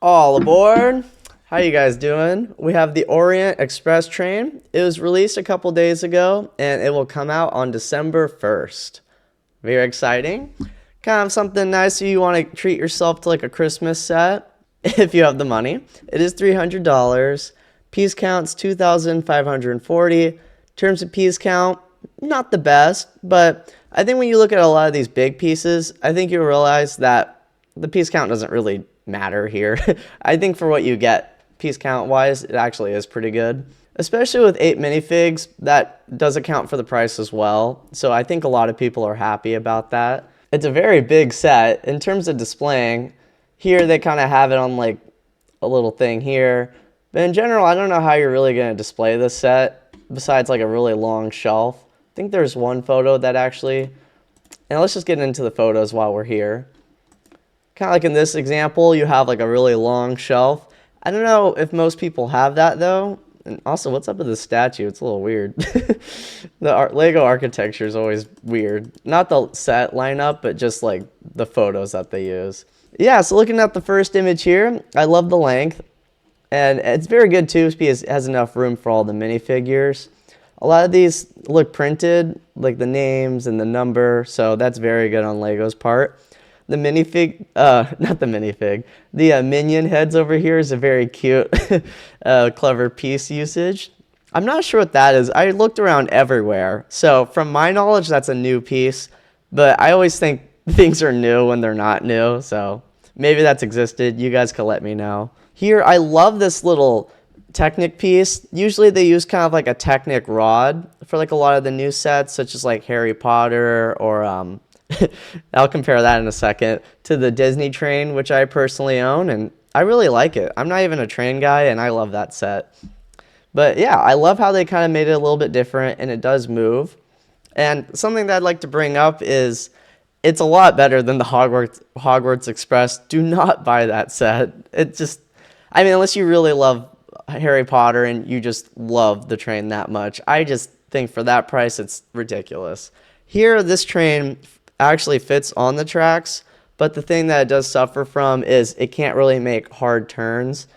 All aboard. How you guys doing? We have the Orient Express train. It was released a couple days ago and it will come out on December 1st. Very exciting. Kind of something nice if you want to treat yourself to like a Christmas set if you have the money. It is $300. Piece count's 2,540. Terms of piece count, not the best, but I think when you look at a lot of these big pieces, I think you'll realize that the piece count doesn't really matter here. I think for what you get, piece count wise, it actually is pretty good. Especially with 8 minifigs, that does account for the price as well. So I think a lot of people are happy about that. It's a very big set. In terms of displaying, here they kind of have it on like a little thing here. But in general, I don't know how you're really going to display this set besides like a really long shelf. I think there's one photo that actually, and let's just get into the photos while we're here. Kind of like in this example, you have like a really long shelf. I don't know if most people have that though. And also, what's up with this statue? It's a little weird. The Lego architecture is always weird. Not the set lineup, but just like the photos that they use. Yeah, so looking at the first image here, I love the length. And it's very good too because it has enough room for all the minifigures. A lot of these look printed, like the names and the number, so that's very good on Lego's part. The minifig, not the minifig, the minion heads over here is a very cute, clever piece usage. I'm not sure what that is. I looked around everywhere. So from my knowledge, that's a new piece, but I always think things are new when they're not new. So maybe that's existed. You guys can let me know. Here, I love this little Technic piece. Usually they use kind of like a Technic rod for like a lot of the new sets, such as like Harry Potter or I'll compare that in a second to the Disney train, which I personally own, and I really like it. I'm not even a train guy, and I love that set. But yeah, I love how they kind of made it a little bit different, and it does move. And something that I'd like to bring up is it's a lot better than the Hogwarts Express. Do not buy that set. It just, I mean, unless you really love Harry Potter and you just love the train that much. I just think for that price, it's ridiculous. Here, this train actually fits on the tracks, but the thing that it does suffer from is it can't really make hard turns.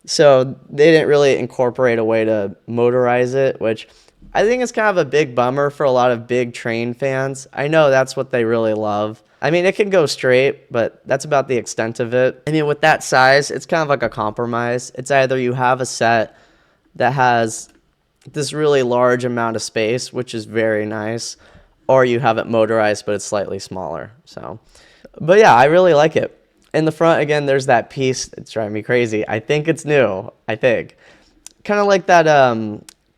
So they didn't really incorporate a way to motorize it, which I think is kind of a big bummer for a lot of big train fans. I know that's what they really love. I mean, it can go straight, but that's about the extent of it. I mean, with that size, it's kind of like a compromise. It's either you have a set that has this really large amount of space, which is very nice, or you have it motorized, but it's slightly smaller. So, but yeah, I really like it. In the front, again, there's that piece. It's driving me crazy. I think it's new. I think. Kind of like that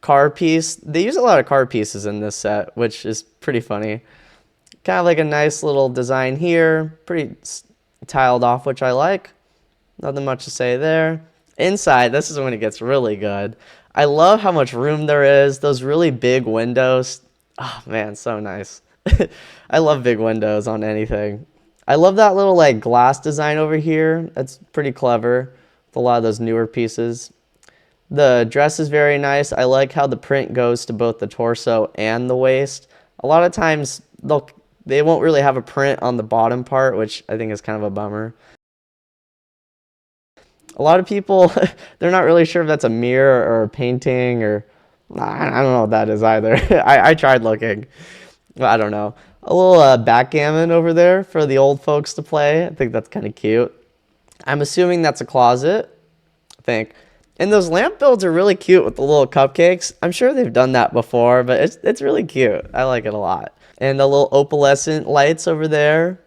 car piece. They use a lot of car pieces in this set, which is pretty funny. Kind of like a nice little design here. Pretty tiled off, which I like. Nothing much to say there. Inside, this is when it gets really good. I love how much room there is. Those really big windows. Oh man, so nice. I love big windows on anything. I love that little like glass design over here. That's pretty clever with a lot of those newer pieces. The dress is very nice. I like how the print goes to both the torso and the waist. A lot of times they won't really have a print on the bottom part, which I think is kind of a bummer. A lot of people, they're not really sure if that's a mirror or a painting or I don't know what that is either. I tried looking. I don't know. A little backgammon over there for the old folks to play. I think that's kind of cute. I'm assuming that's a closet, I think. And those lamp builds are really cute with the little cupcakes. I'm sure they've done that before, but it's really cute. I like it a lot. And the little opalescent lights over there.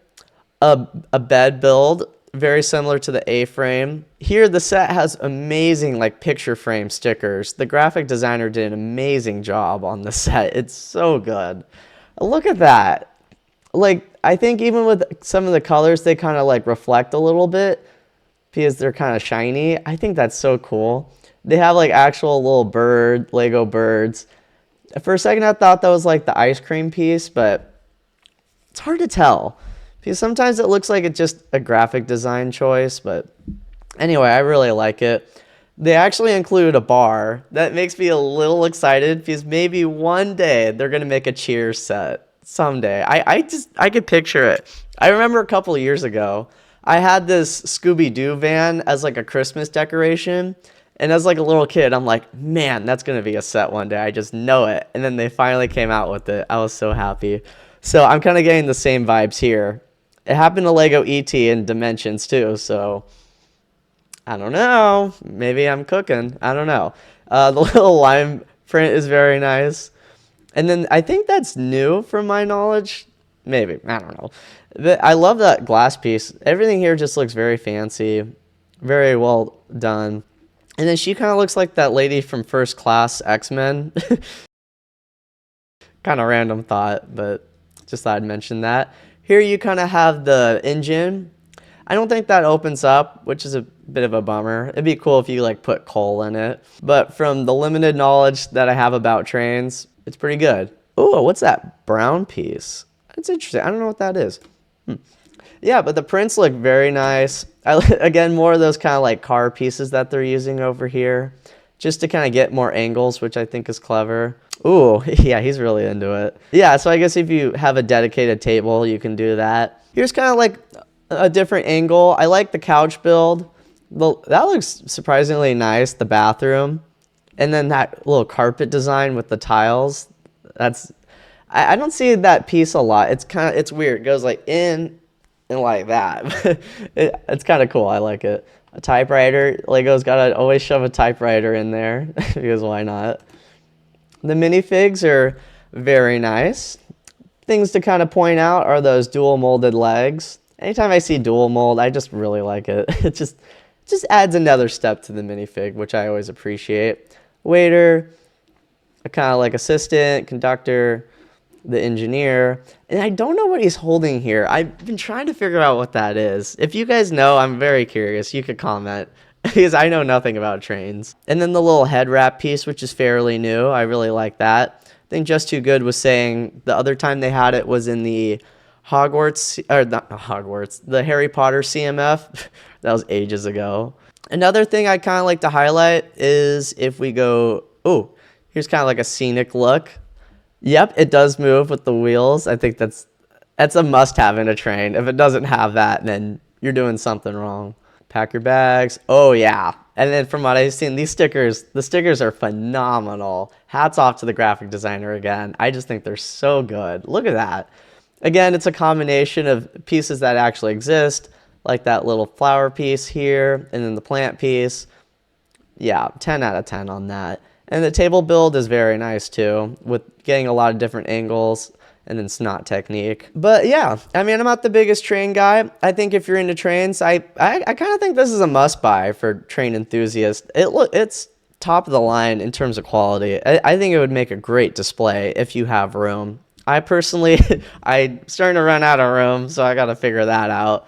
A bed build, very similar to the A-frame. Here, the set has amazing like picture frame stickers. The graphic designer did an amazing job on the set. It's so good. Look at that. Like, I think even with some of the colors, they kind of like reflect a little bit because they're kind of shiny. I think that's so cool. They have like actual little Lego birds. For a second, I thought that was like the ice cream piece, but it's hard to tell because sometimes it looks like it's just a graphic design choice. But anyway, I really like it. They actually include a bar. That makes me a little excited because maybe one day they're going to make a Cheers set someday. I could picture it. I remember a couple of years ago, I had this Scooby-Doo van as like a Christmas decoration. And as like a little kid, I'm like, man, that's gonna be a set one day. I just know it. And then they finally came out with it. I was so happy. So I'm kind of getting the same vibes here. It happened to Lego ET in Dimensions too. So I don't know. Maybe I'm cooking. I don't know. The little lime print is very nice. And then I think that's new from my knowledge. Maybe. I don't know. I love that glass piece. Everything here just looks very fancy, very well done. And then she kind of looks like that lady from First Class X-Men. Kind of random thought, but just thought I'd mention that. Here you kind of have the engine. I don't think that opens up, which is a bit of a bummer. It'd be cool if you like put coal in it. But from the limited knowledge that I have about trains, it's pretty good. Oh, what's that brown piece? It's interesting. I don't know what that is. Yeah, but the prints look very nice. Again, more of those kind of like car pieces that they're using over here, just to kind of get more angles, which I think is clever. Ooh, yeah, he's really into it. Yeah, so I guess if you have a dedicated table, you can do that. Here's kind of like a different angle. I like the couch build. That looks surprisingly nice, the bathroom. And then that little carpet design with the tiles. I don't see that piece a lot. It's weird. It goes like in and like that. It's kind of cool. I like it. A typewriter. Lego's got to always shove a typewriter in there because why not? The minifigs are very nice. Things to kind of point out are those dual molded legs. Anytime I see dual mold, I just really like it. It just adds another step to the minifig, which I always appreciate. Waiter, a kind of like assistant, conductor, the engineer, and I don't know what he's holding here. I've been trying to figure out what that is. If you guys know, I'm very curious. You could comment because I know nothing about trains. And then the little head wrap piece, which is fairly new. I really like that. I think Just Too Good was saying the other time they had it was in the Hogwarts, or not Hogwarts, the Harry Potter CMF. That was ages ago. Another thing I kind of like to highlight is if we go, oh, here's kind of like a scenic look. Yep, it does move with the wheels. I think that's a must-have in a train. If it doesn't have that, then you're doing something wrong. Pack your bags. Oh, yeah. And then from what I've seen, the stickers are phenomenal. Hats off to the graphic designer again. I just think they're so good. Look at that. Again, it's a combination of pieces that actually exist, like that little flower piece here, and then the plant piece. Yeah, 10 out of 10 on that. And the table build is very nice too, with getting a lot of different angles and then snot technique. But yeah, I mean, I'm not the biggest train guy. I think if you're into trains, I kind of think this is a must buy for train enthusiasts. It's top of the line in terms of quality. I think it would make a great display if you have room. I personally, I'm starting to run out of room, so I got to figure that out.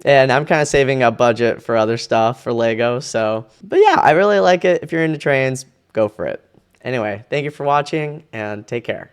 And I'm kind of saving up budget for other stuff for Lego. So, but yeah, I really like it. If you're into trains, go for it. Anyway, thank you for watching and take care.